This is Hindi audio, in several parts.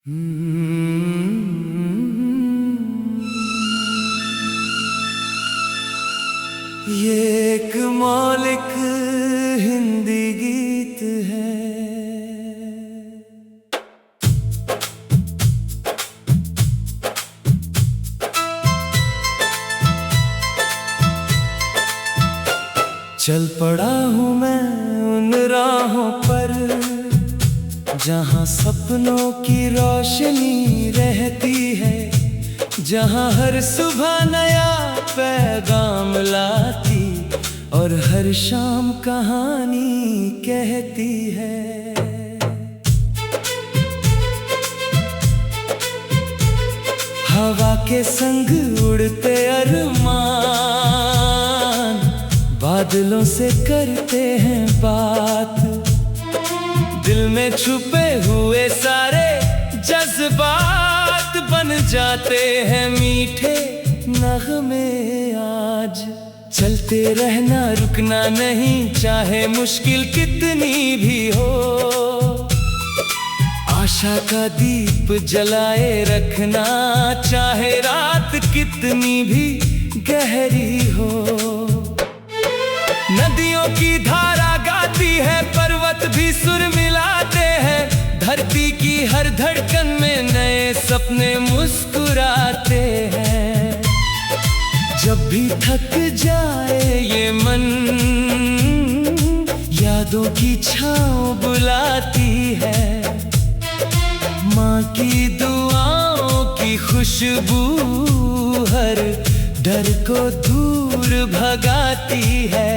ये एक मौलिक हिंदी गीत है। चल पड़ा हूँ मैं उन राहों पर जहाँ सपनों की रोशनी रहती है, जहाँ हर सुबह नया पैगाम लाती और हर शाम कहानी कहती है। हवा के संग उड़ते अरमान बादलों से करते हैं बात, दिल में छुपे हुए सारे जज्बात बन जाते हैं मीठे नगमे आज। चलते रहना रुकना नहीं, चाहे मुश्किल कितनी भी हो, आशा का दीप जलाए रखना, चाहे रात कितनी भी गहरी हो। नदियों की धारा गाती है, पर्वत भी सुर मिलाते हैं, धरती की हर धड़कन में नए सपने मुस्कुराते हैं। जब भी थक जाए ये मन, यादों की छाँव बुलाती है, माँ की दुआओं की खुशबू हर डर को दूर भगाती है।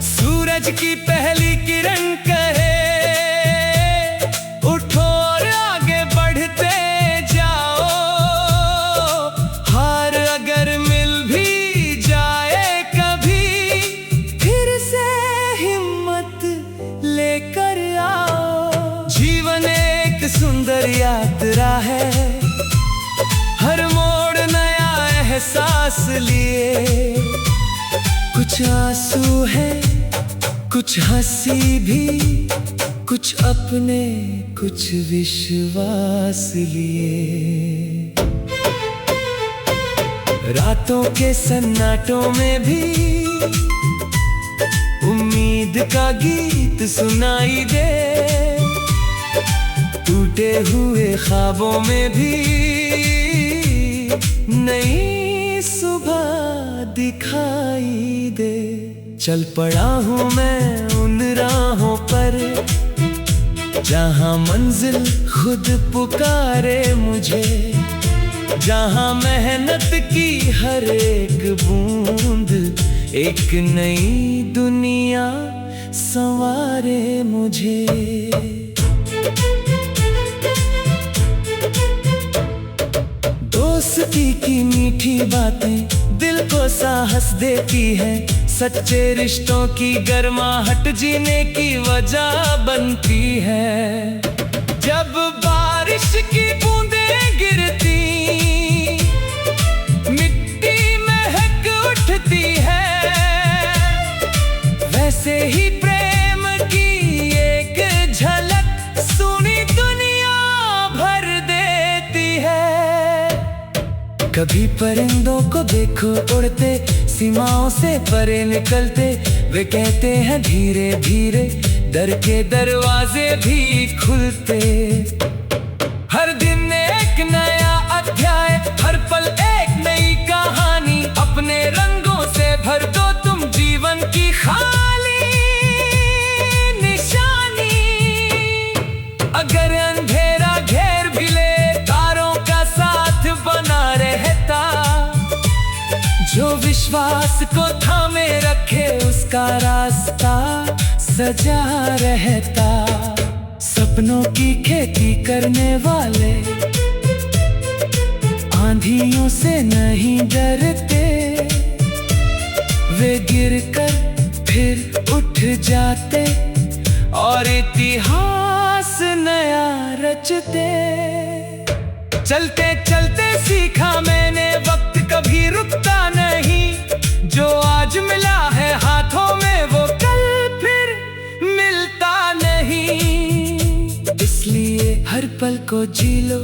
सूरज की पहली किरण कहे उठो और आगे बढ़ते जाओ, हार अगर मिल भी जाए कभी, फिर से हिम्मत लेकर आओ। जीवन एक सुंदर यात्रा है, हर मोड़ नया एहसास लिए, कुछ आंसू है कुछ हंसी भी, कुछ अपने कुछ विश्वास लिए। रातों के सन्नाटों में भी उम्मीद का गीत सुनाई दे, टूटे हुए ख्वाबों में भी नई सुबह दिखाई दे। चल पड़ा हूँ मैं उन राहों पर जहाँ मंजिल खुद पुकारे मुझे, जहाँ मेहनत की हर एक बूंद एक नई दुनिया संवारे मुझे। दोस्ती की मीठी बातें दिल को साहस देती है, सच्चे रिश्तों की गर्माहट जीने की वजह बनती है। जब बारिश की बूंदें गिरती, मिट्टी महक उठती है, वैसे ही प्रेम की एक झलक सुनी दुनिया भर देती है। कभी परिंदों को देखो उड़ते, सीमाओं से परे निकलते, वे कहते हैं धीरे धीरे डर के दरवाजे भी खुलते। हर दिन एक नया अध्याय, हर पल एक नई कहानी, अपने रंगों से भर दो तुम जीवन की खाली निशानी। अगर अंधेरा घेर भी ले, तारों का साथ बना रहता, जो विश्वास को थामे रखे उसका रास्ता सजा रहता। सपनों की खेती करने वाले आंधियों से नहीं डरते, वे गिरकर फिर उठ जाते और इतिहास नया रचते। चलते चलते सीखा मैंने वक्त कभी रुकता नहीं, जो आज मिला है हाथों में वो कल फिर मिलता नहीं। इसलिए हर पल को जी लो,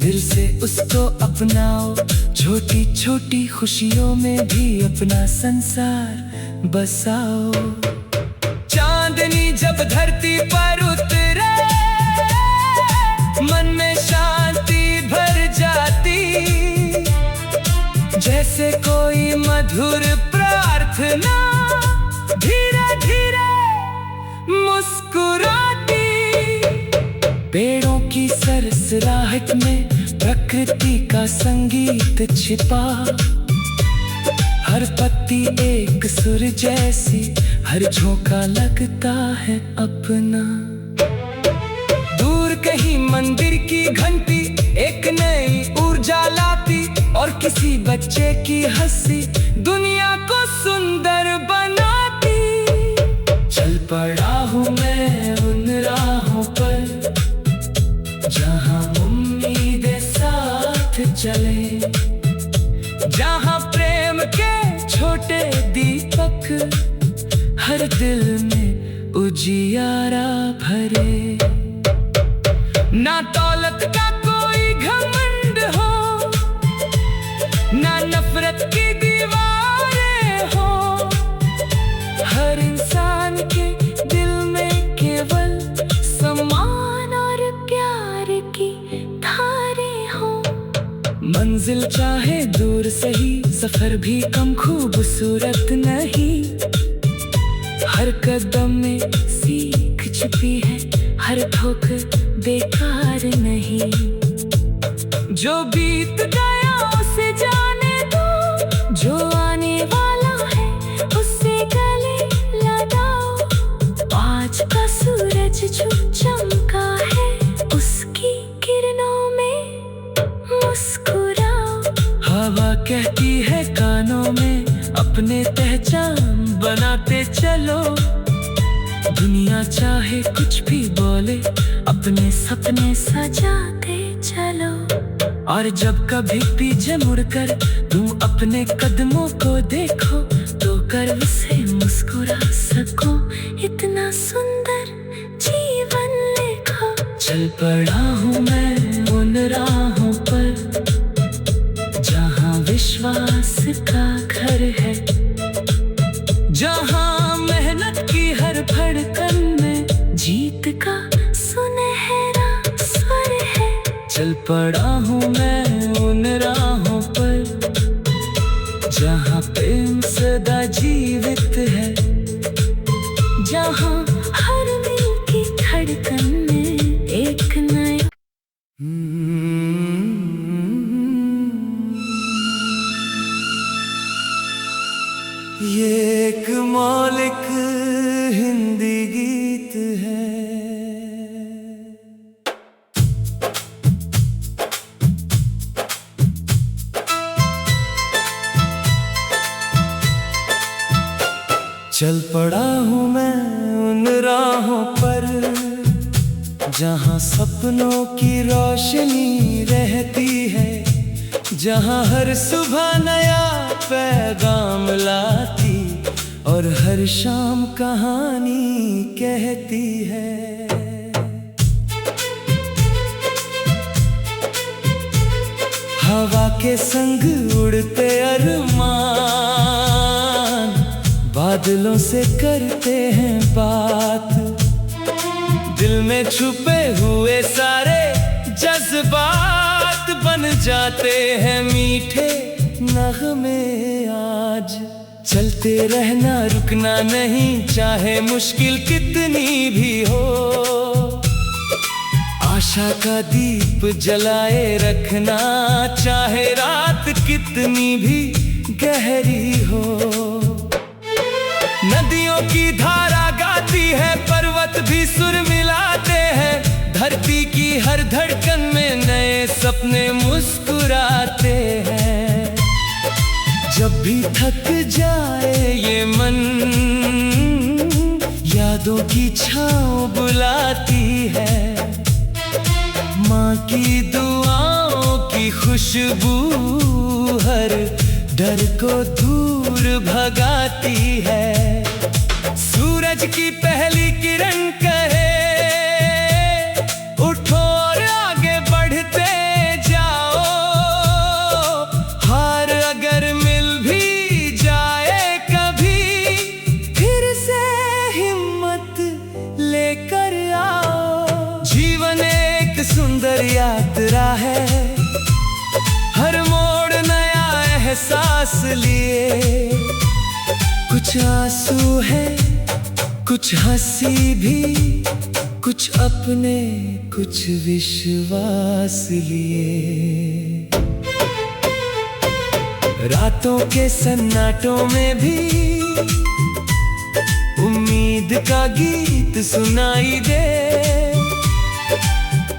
दिल से उसको अपनाओ। छोटी छोटी खुशियों में भी अपना संसार बसाओ। चांदनी जब धरती पर उतरे, मन में शांति भर जाती। जैसे कोई मधुर प्रार्थना धीरे धीरे मुस्कुराती। पेड़ों की सरसराहट में प्रकृति का संगीत छिपा। हर पत्ती एक सुर जैसी, हर झोंका लगता है अपना। दूर कहीं मंदिर की घंटी एक नई ऊर्जा लाती, और किसी बच्चे की हंसी दुनिया को सुंदर बनाती। चल पड़ा हूँ मैं उन राहों पर, जहाँ उम्मीदें साथ चले, जहाँ प्रेम के छोटे दीपक हर दिल में उजियारा भरे। ना दौलत का कोई घमंड हो, ना नफरत की दीवारें हो। हर इंसान के दिल में केवल सम्मान और प्यार की धारें हो। मंजिल चाहे दूर सही, सफर भी कम खूबसूरत नहीं। हर कदम में सीख छिपी है, हर ठोकर बेकार नहीं। जो बीत गया उसे जाने दो, जो आने वाला है उससे गले लगाओ। आज का सूरज जो चमका है, उसकी किरणों में मुस्कुराओ। हवा कहती है कानों में, अपने पहचान बनाते चलो। दुनिया चाहे कुछ भी बोले, अपने सपने सजाते चलो। और जब कभी पीछे मुड़कर तुम अपने कदमों को देखो, तो गर्व से मुस्कुरा सको। इतना सुंदर जीवन लिखो। चल पड़ा हूँ मैं उन राहों पर, जहाँ विश्वास का घर है, जहाँ मेहनत की हर धड़कन में जीत का सुनहरा स्वर है। चल पड़ा हूँ मैं उन राहों पर, जहाँ प्रेम सदा जीवित है, जहाँ हर दिल की धड़कन में एक नया। ये एक मौलिक हिंदी गीत है। चल पड़ा हूँ मैं उन राहों पर, जहाँ सपनों की रोशनी रहती है, जहाँ हर सुबह नया पैगाम लाती और हर शाम कहानी कहती है। हवा के संग उड़ते अरमान, बादलों से करते हैं बात। दिल में छुपे हुए सारे जज्बात बन जाते हैं मीठे नगमे आज। चलते रहना रुकना नहीं, चाहे मुश्किल कितनी भी हो। आशा का दीप जलाए रखना, चाहे रात कितनी भी गहरी हो। नदियों की धारा गाती है, पर्वत भी सुर मिलाते हैं। धरती की हर धड़कन में नए सपने मुस्कुराते हैं। जब भी थक जाए ये मन, यादों की छाँव बुलाती है। माँ की दुआओं की खुशबू हर डर को दूर भगाती है। सूरज की पहली किरण कहे उठो और सुंदर यात्रा है। हर मोड़ नया एहसास लिए, कुछ आंसू है कुछ हंसी भी, कुछ अपने कुछ विश्वास लिए। रातों के सन्नाटों में भी उम्मीद का गीत सुनाई दे,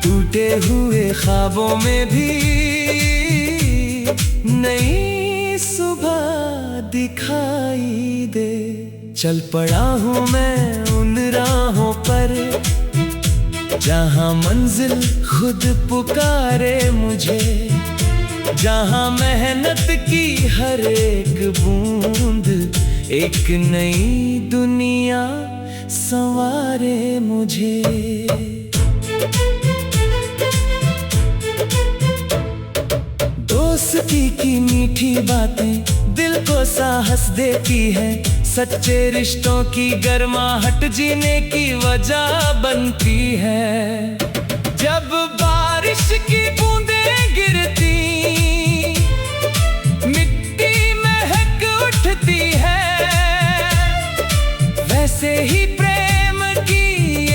टूटे हुए ख्वाबों में भी नई सुबह दिखाई दे। चल पड़ा हूँ मैं उन राहों पर, जहाँ मंजिल खुद पुकारे मुझे, जहाँ मेहनत की हर एक बूंद एक नई दुनिया संवारे मुझे। दोस्ती की मीठी बातें दिल को साहस देती है, सच्चे रिश्तों की गर्माहट जीने की वजह बनती है। जब बारिश की बूंदें गिरती, मिट्टी महक उठती है, वैसे ही प्रेम की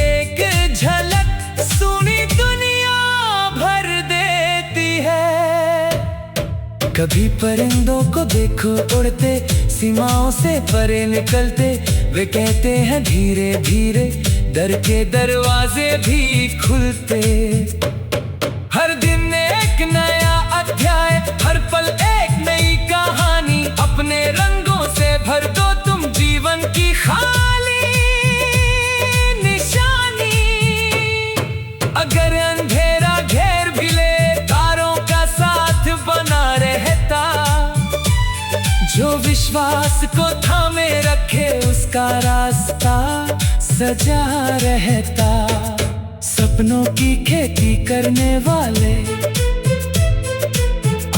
एक झलक सुनी दुनिया भर देती है। कभी परिंदों को देखो उड़ते, सीमाओं से परे निकलते, वे कहते हैं धीरे धीरे डर के दरवाजे भी खुलते। हर दिन एक नया अध्याय, हर पल एक नई कहानी, अपने रंगों से भर दो तुम जीवन की खाली निशानी। अगर अंधेरा घेर भी ले, तारों का साथ बना रहता, जो विश्वास को थामे रखे उसका रास्ता सजा रहता। सपनों की खेती करने वाले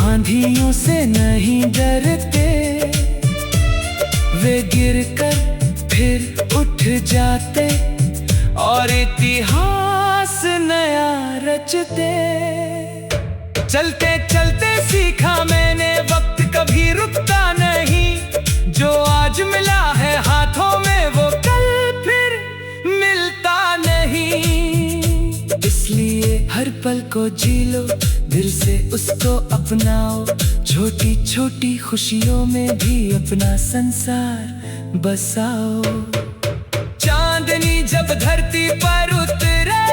आंधियों से नहीं डरते, वे गिरकर फिर उठ जाते और इतिहास नया रचते। चलते चलते सीखा मैंने वक्त कभी रुकता नहीं, जो आज मिला है हाथों में वो कल फिर मिलता नहीं। इसलिए हर पल को जी लो, दिल से उसको अपनाओ, छोटी छोटी खुशियों में भी अपना संसार बसाओ। चांदनी जब धरती पर उतरे,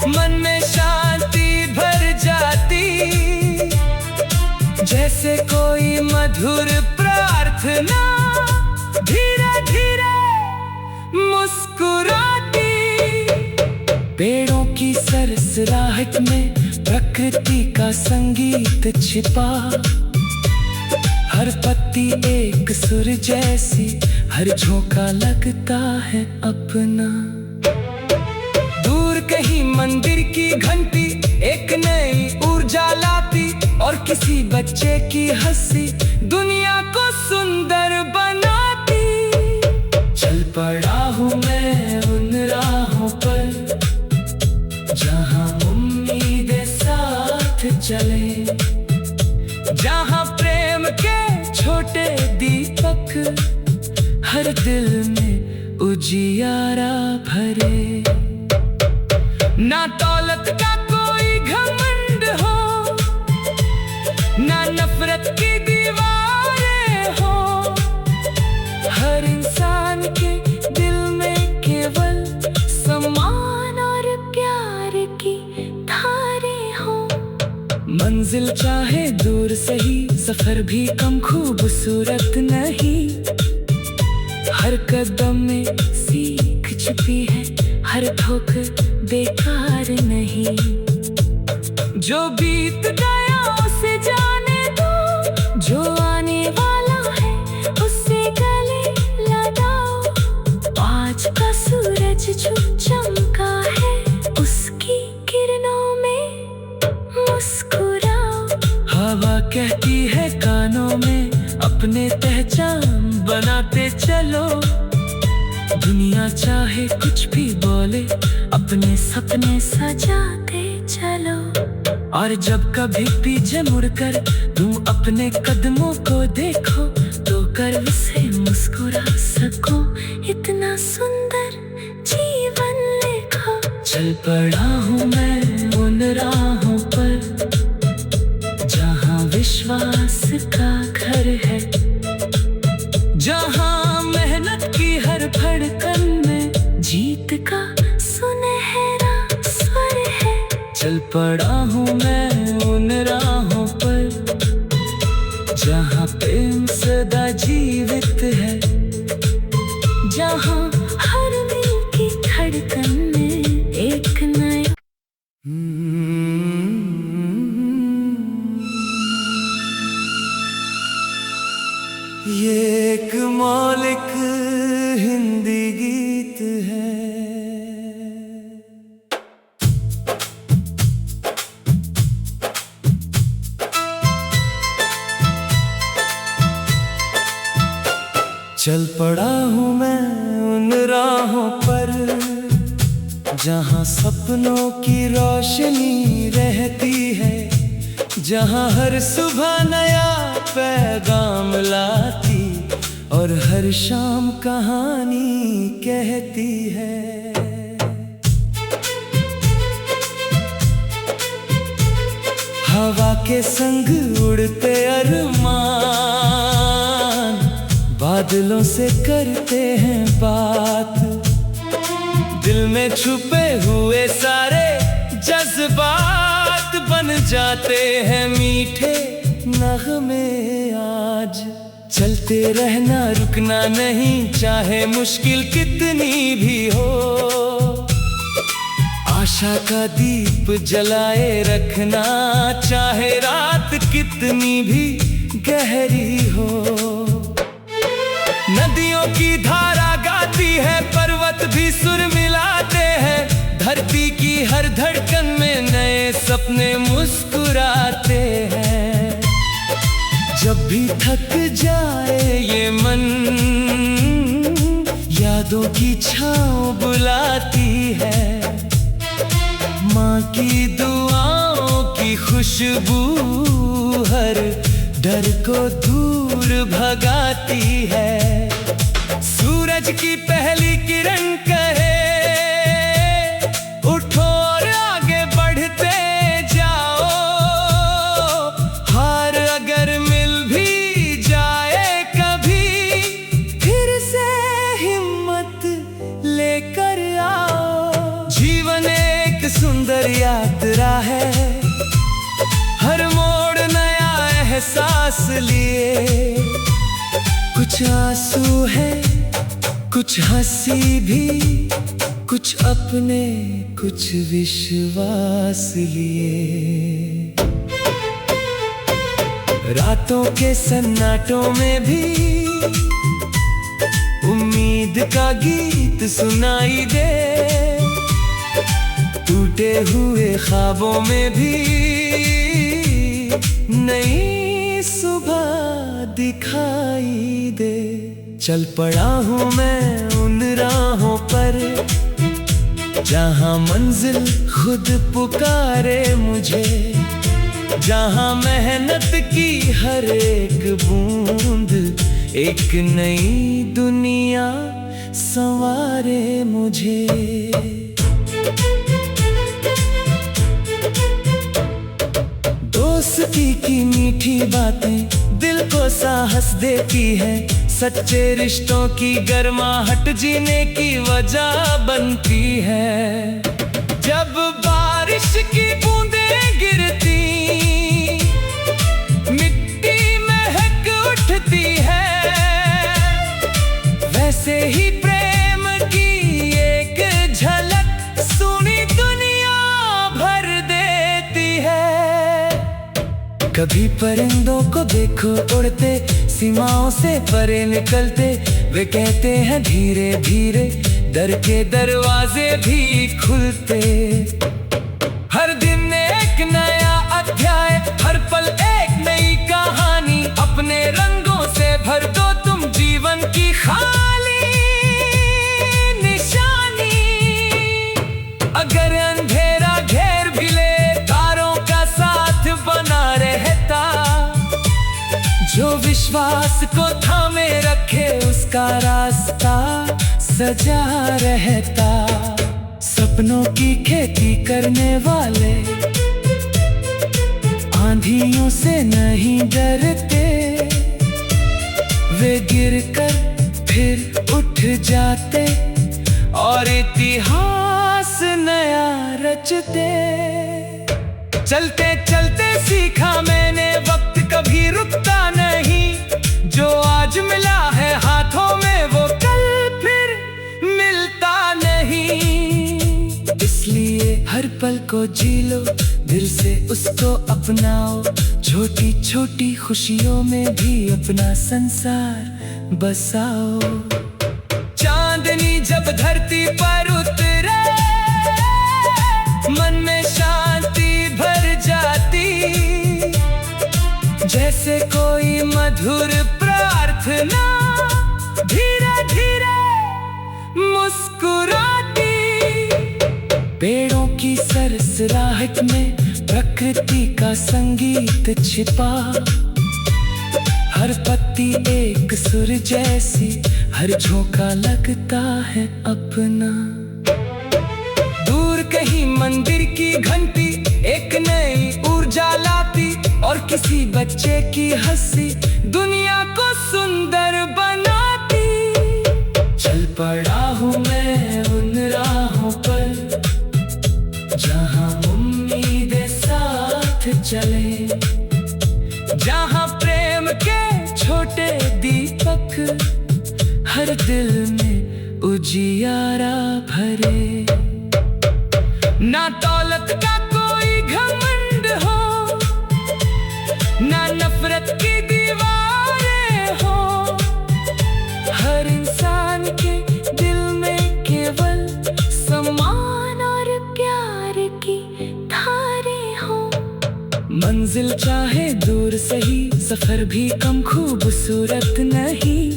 मन में शांति भर जाती, जैसे कोई मधुर प्रार्थना धीरे धीरे मुस्कुराती। पेड़ों की सरसराहट में प्रकृति का संगीत छिपा, हर पत्ती एक सुर जैसी, हर झोंका लगता है अपना। दूर कहीं मंदिर की घंटी एक नई ऊर्जा लाती, और किसी बच्चे की हंसी दुनिया को सुंदर बनाती। चल पड़ा हूँ मैं उन राहों पर, जहाँ उम्मीदें साथ चले, जहाँ प्रेम के छोटे दीपक हर दिल में उजियारा भरे। ना दौलत का कोई घमंड हो, ना नफरत की दीवारें हो, हर इंसान के दिल में केवल सम्मान और प्यार की धारें हो। मंजिल चाहे दूर सही, सफर भी कम खूबसूरत नहीं, हर कदम में सीख छिपी है, हर ठोकर बेकार नहीं। जो बीत गया उसे जाने दो, जो आने वाला है उससे गले लगाओ। आज का सूरज जो चमका है, उसकी किरणों में मुस्कुराओ। हवा कहती है कानों में, अपने पहचान बनाते चलो। दुनिया चाहे कुछ भी बोले, अपने सपने सजाते चलो। और जब कभी पीछे मुड़कर तुम अपने कदमों को देखो तो गर्व से मुस्कुरा सको, इतना सुंदर जीवन लिखो। चल पड़ा हूँ मैं उन राहों पर जहाँ विश्वास का घर है, जहाँ मेहनत की हर धड़कन में जीत का सुनहरा स्वर है। चल पड़ा हूँ मैं उन राहों पर जहाँ प्रेम सदा जीवित है, जहाँ हर दिल की धड़कन में एक नया ये एक मौलिक हिंदी गीत है। चल पड़ा हूँ मैं उन राहों पर जहाँ सपनों की रोशनी रहती है, जहाँ हर सुबह नया पैगाम लाती और हर शाम कहानी कहती है। हवा के संग उड़ते अरमान बादलों से करते हैं बात, दिल में छुपे हुए सारे जज्बात बन जाते हैं मीठे नगमे आज। चलते रहना रुकना नहीं, चाहे मुश्किल कितनी भी हो, आशा का दीप जलाए रखना, चाहे रात कितनी भी गहरी हो। नदियों की धारा गाती है, पर्वत भी सुर मिलाते हैं, धरती की हर धड़कन में नए सपने मुस्कुराते हैं। जब भी थक जाए ये मन, यादों की छाँव बुलाती है, माँ की दुआओं की खुशबू हर डर को दूर भगाती है। सूरज की पहली किरण कहे उठो और आगे बढ़ते जाओ, हार अगर मिल भी जाए कभी फिर से हिम्मत लेकर आओ। जीवन एक सुंदर यात्रा है, हर मोड़ नया एहसास लिए, कुछ आंसू है कुछ हंसी भी, कुछ अपने कुछ विश्वास लिए। रातों के सन्नाटों में भी उम्मीद का गीत सुनाई दे, टूटे हुए ख्वाबों में भी नई सुबह दिखाई दे। चल पड़ा हूँ मैं उन राहों पर जहाँ मंजिल खुद पुकारे मुझे, जहाँ मेहनत की हर एक बूंद एक नई दुनिया संवारे मुझे। दोस्ती की मीठी बातें दिल को साहस देती है, सच्चे रिश्तों की गर्माहट जीने की वजह बनती है। जब बारिश की बूंदें गिरती मिट्टी महक उठती है, वैसे ही प्रेम की एक झलक सुनी दुनिया भर देती है। कभी परिंदों को देखो उड़ते सीमाओं से परे निकलते, वे कहते हैं धीरे धीरे दर के दरवाजे भी खुलते। हर दिन एक नया अध्याय, हर पल एक नई कहानी, अपने रंगों से भर दो तुम जीवन की खाली निशानी। विश्वास को थामे रखे उसका रास्ता सजा रहता। सपनों की खेती करने वाले आंधियों से नहीं डरते, वे गिरकर फिर उठ जाते और इतिहास नया रचते। चलते चलते सीखा मैंने वक्त कभी रुकता नहीं, जो आज मिला है हाथों में वो कल फिर मिलता नहीं। इसलिए हर पल को जी लो, दिल से उसको अपनाओ, छोटी छोटी खुशियों में भी अपना संसार बसाओ। चांदनी जब धरती पर उतरे मन में शांति भर जाती, जैसे कोई मधुर प्रार्थना धीरे धीरे मुस्कुराती। पेड़ों की सरसराहट में प्रकृति का संगीत छिपा, हर पत्ती एक सुर जैसी, हर झोंका लगता है अपना। दूर कहीं मंदिर की घंटी एक नई ऊर्जा लाती, और किसी बच्चे की हंसी दुनिया को सुंदर बनाती। चल पड़ा हूँ मैं उन राहों पर जहाँ उम्मीदें साथ चले, जहाँ प्रेम के छोटे दीपक हर दिल में उजियारा भरे। ना दौलत का कोई घमंड हो, ना नफरत की दीवारें हो, हर इंसान के दिल में केवल सम्मान और प्यार की धारें हो। मंजिल चाहे दूर सही, सफर भी कम खूबसूरत नहीं,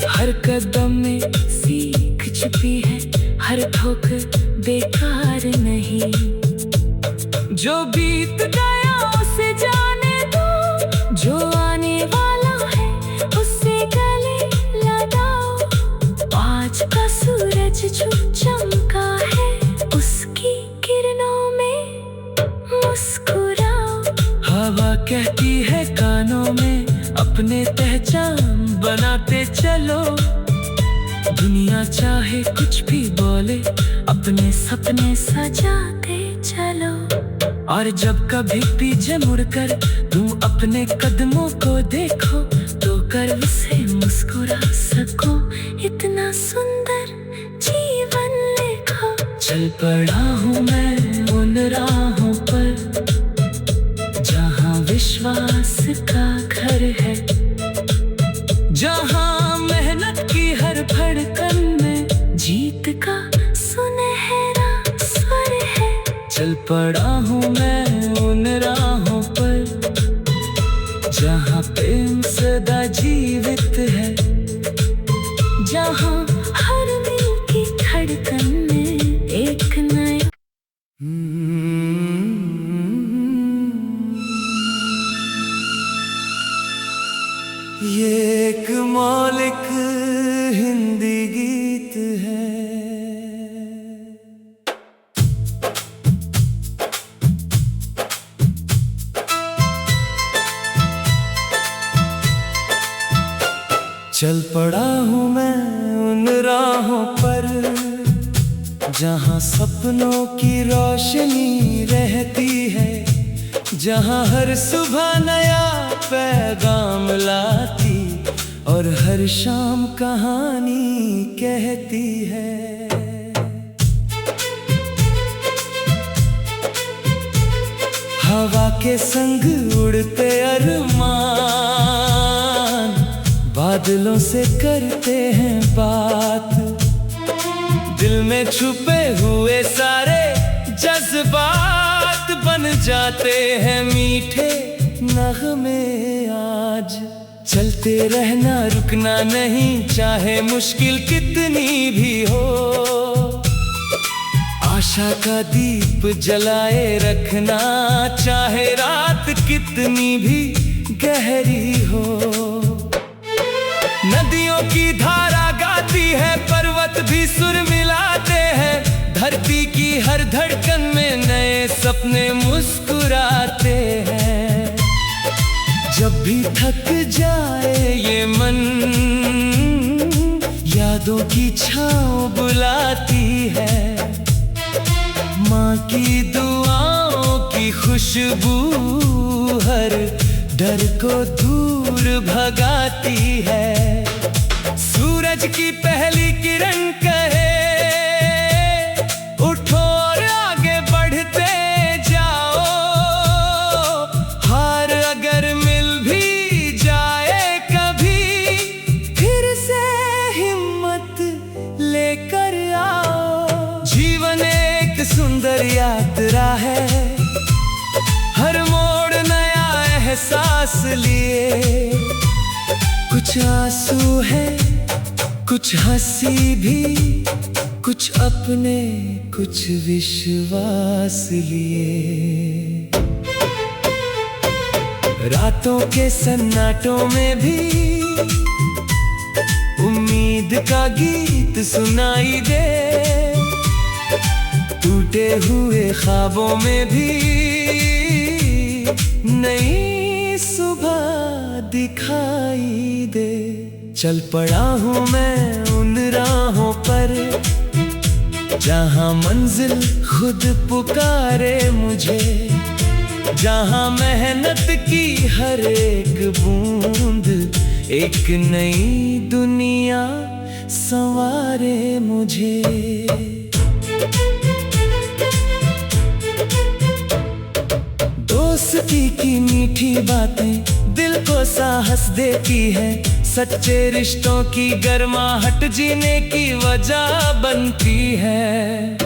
हर कदम में सीख छिपी है, हर ठोकर बेकार नहीं। जो बीत गया उसे जाने दो, जो आने वाला है उससे गले लगाओ। आज का सूरज जो चमका है उसकी किरणों में मुस्कुराओ। हवा कहती है कानों में अपने पहचान बनाते चलो, दुनिया चाहे कुछ भी बोले अपने सपने सजाते चलो। और जब कभी पीछे मुड़कर तुम अपने कदमों को देखो, तो गर्व से मुस्कुरा सको, इतना सुंदर जीवन लिखो। चल पड़ा हूँ मैं उन राहों पर जहाँ विश्वास का घर है, जहाँ मेहनत की हर धड़कन में जीत का सुनहरा स्वर है। चल पड़ा हूँ मैं उन राहों पर जहाँ प्रेम सदा जीवित है, जहाँ हर दिल की धड़कन में एक नया ये एक मौलिक हिंदी गीत है। चल पड़ा हूँ मैं उन राहों पर जहाँ सपनों की रोशनी रहती है, जहाँ हर सुबह नया पैगाम लाती और हर शाम कहानी कहती है। हवा के संग उड़ते अरमान बादलों से करते हैं बात, दिल में छुपे हुए सारे जज्बात बन जाते हैं मीठे नगमे आज। चलते रहना रुकना नहीं, चाहे मुश्किल कितनी भी हो, आशा का दीप जलाए रखना, चाहे रात कितनी भी गहरी हो। नदियों की धारा गाती है, पर्वत भी सुर मिलाते हैं, धरती की हर धड़कन में नए सपने मुस्कुराते हैं। जब भी थक जाए ये मन, यादों की छाँव बुलाती है, माँ की दुआओं की खुशबू हर डर को दूर भगाती है। सूरज की पहली किरण कहे उठो और आगे बढ़ते जाओ, हार अगर मिल भी जाए कभी, फिर से हिम्मत लेकर आओ। जीवन एक सुंदर यात्रा है, हर मोड़ नया एहसास लिए। कुछ आंसू है, कुछ हंसी भी, कुछ अपने कुछ विश्वास लिए। रातों के सन्नाटों में भी उम्मीद का गीत सुनाई दे, टूटे हुए ख्वाबों में भी नई सुबह दिखाई दे। चल पड़ा हूँ मैं उन राहों पर, जहाँ मंजिल खुद पुकारे मुझे, जहाँ मेहनत की हर एक बूंद एक नई दुनिया संवारे मुझे। दोस्ती की मीठी बातें दिल को साहस देती है, सच्चे रिश्तों की गर्माहट जीने की वजह बनती है।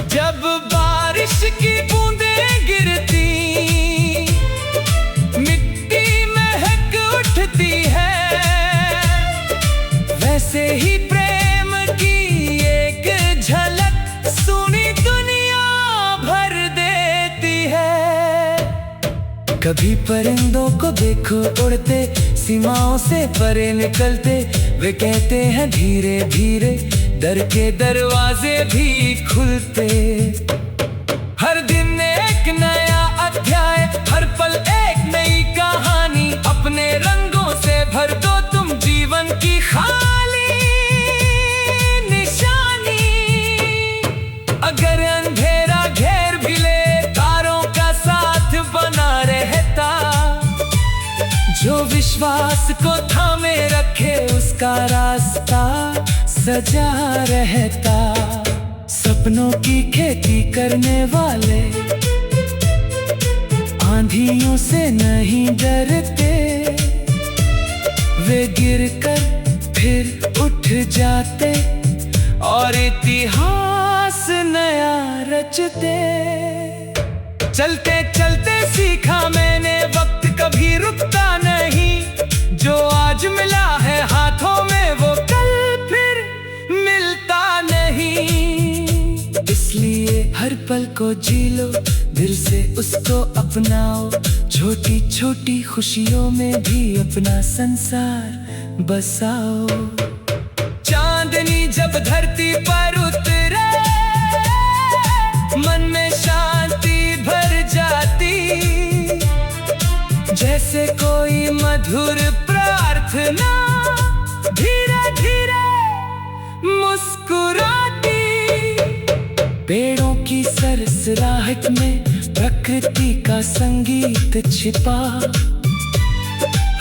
जब बारिश की बूंदें गिरती, मिट्टी महक उठती है, वैसे ही प्रेम की एक झलक सुनी दुनिया भर देती है। कभी परिंदों को देखो उड़ते, सीमाओं से परे निकलते, वे कहते हैं धीरे धीरे डर के दरवाजे भी खुलते। हर दिन एक नया अध्याय, हर पल एक नई कहानी, अपने रंगों से भर दो तुम जीवन की खाली निशानी। अगर अंधेरा घेर भी ले, तारों का साथ बना रहता, जो विश्वास को थामे रखे उसका रास्ता सजा रहता। सपनों की खेती करने वाले आंधियों से नहीं डरते, वे गिरकर फिर उठ जाते और इतिहास नया रचते। चलते चलते सीखा मैंने वक्त कभी रुकता नहीं, जो आज मिला है हाथों में वो कल फिर मिलता नहीं। इसलिए हर पल को जी लो, दिल से उसको अपनाओ, छोटी छोटी खुशियों में भी अपना संसार बसाओ। चांदनी जब धरती पर उतरे, मन में शांति भर जाती, जैसे कोई मधुर प्रार्थना धीरे धीरे मुस्कुराती। पेड़ों की सरसराहट में प्रकृति का संगीत छिपा,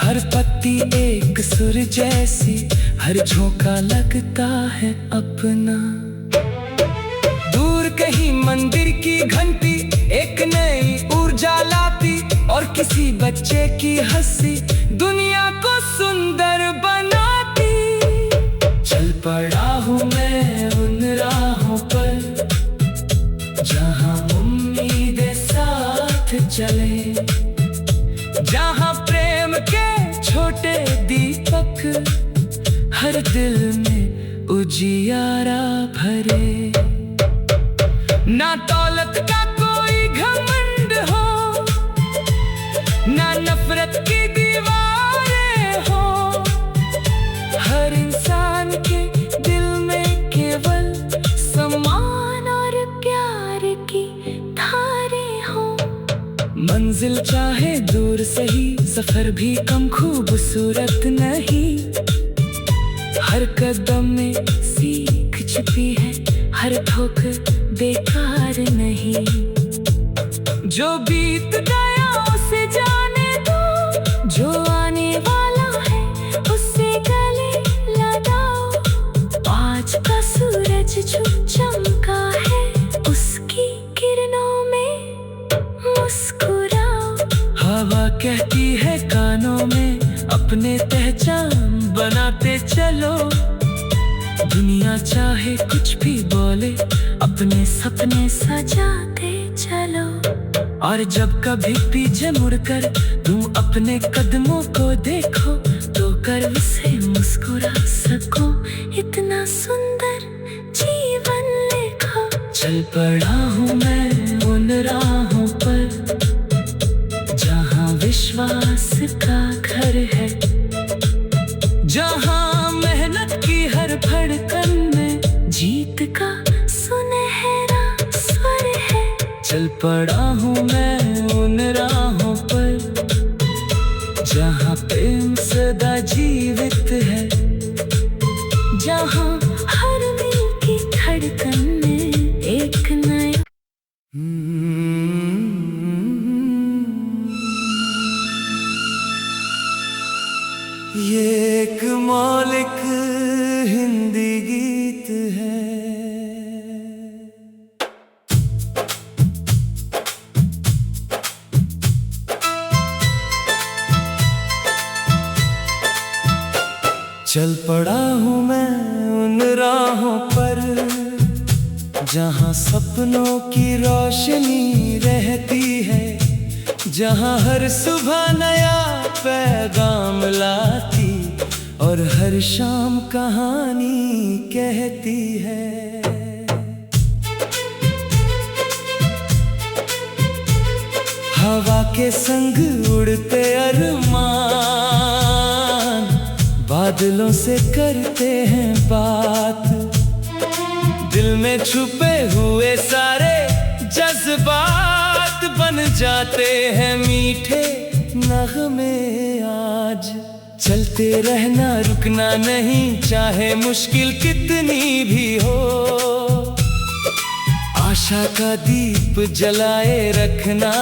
हर पत्ती एक सुर जैसी, हर झोंका लगता है अपना। दूर कहीं मंदिर की घंटी एक नई ऊर्जा लाती, और किसी बच्चे की हंसी दुनिया को सुंदर बनाती। चल पड़ा हूँ मैं उन राहों पर, जहाँ उम्मीदें साथ चले, जहाँ प्रेम के छोटे दीपक हर दिल में उजियारा भरे। ना दौलत का कोई घमंड हो, ना नफरत की दीवार, मंजिल चाहे दूर सही, सफर भी कम खूबसूरत नहीं। हर कदम में सीख छिपी है, हर ठोकर बेकार नहीं। जो बीत गया उसे जाने दो, जो आने वाला है उससे गले लगाओ। आज का सूरज जो चमका है, उसकी किरणों में मुस्कुराओ। हवा कहती है कानों में, अपने पहचान बनाते चलो। दुनिया चाहे कुछ भी बोले, अपने सपने सजाते चलो। और जब कभी पीछे मुड़कर तुम अपने कदमों को देखो, तो गर्व से मुस्कुरा सको। इतना सुंदर जीवन लिखो। चल पड़ा हूँ मैं उन राहों पर, जहाँ विश्वास का घर है, जहाँ मेहनत की हर धड़कन में जीत का सुनहरा स्वर है। चल पड़ा हूँ मैं उन राहों पर, जहाँ प्रेम सदा जीवित है, जहाँ हर दिल की धड़कन में एक नया ये एक मौलिक हिंदी गीत है। चल पड़ा हूँ मैं उन राहों पर, जहाँ सपनों की रोशनी रहती है, जहाँ हर सुबह नया पैगाम लाती और हर शाम कहानी कहती है। हवा के संग उड़ते अरमान, बादलों से करते हैं बात। दिल में छुपे हुए सारे जज्बात बन जाते हैं मीठे नगमे आज। चलते रहना रुकना नहीं, चाहे मुश्किल कितनी भी हो। आशा का दीप जलाए रखना,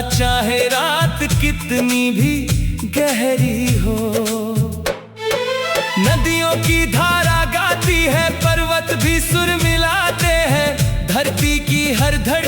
चाहे रात कितनी भी गहरी हो। नदियों की धारा गाती है, पर्वत भी सुर मिलाते हैं, धरती की हर धड़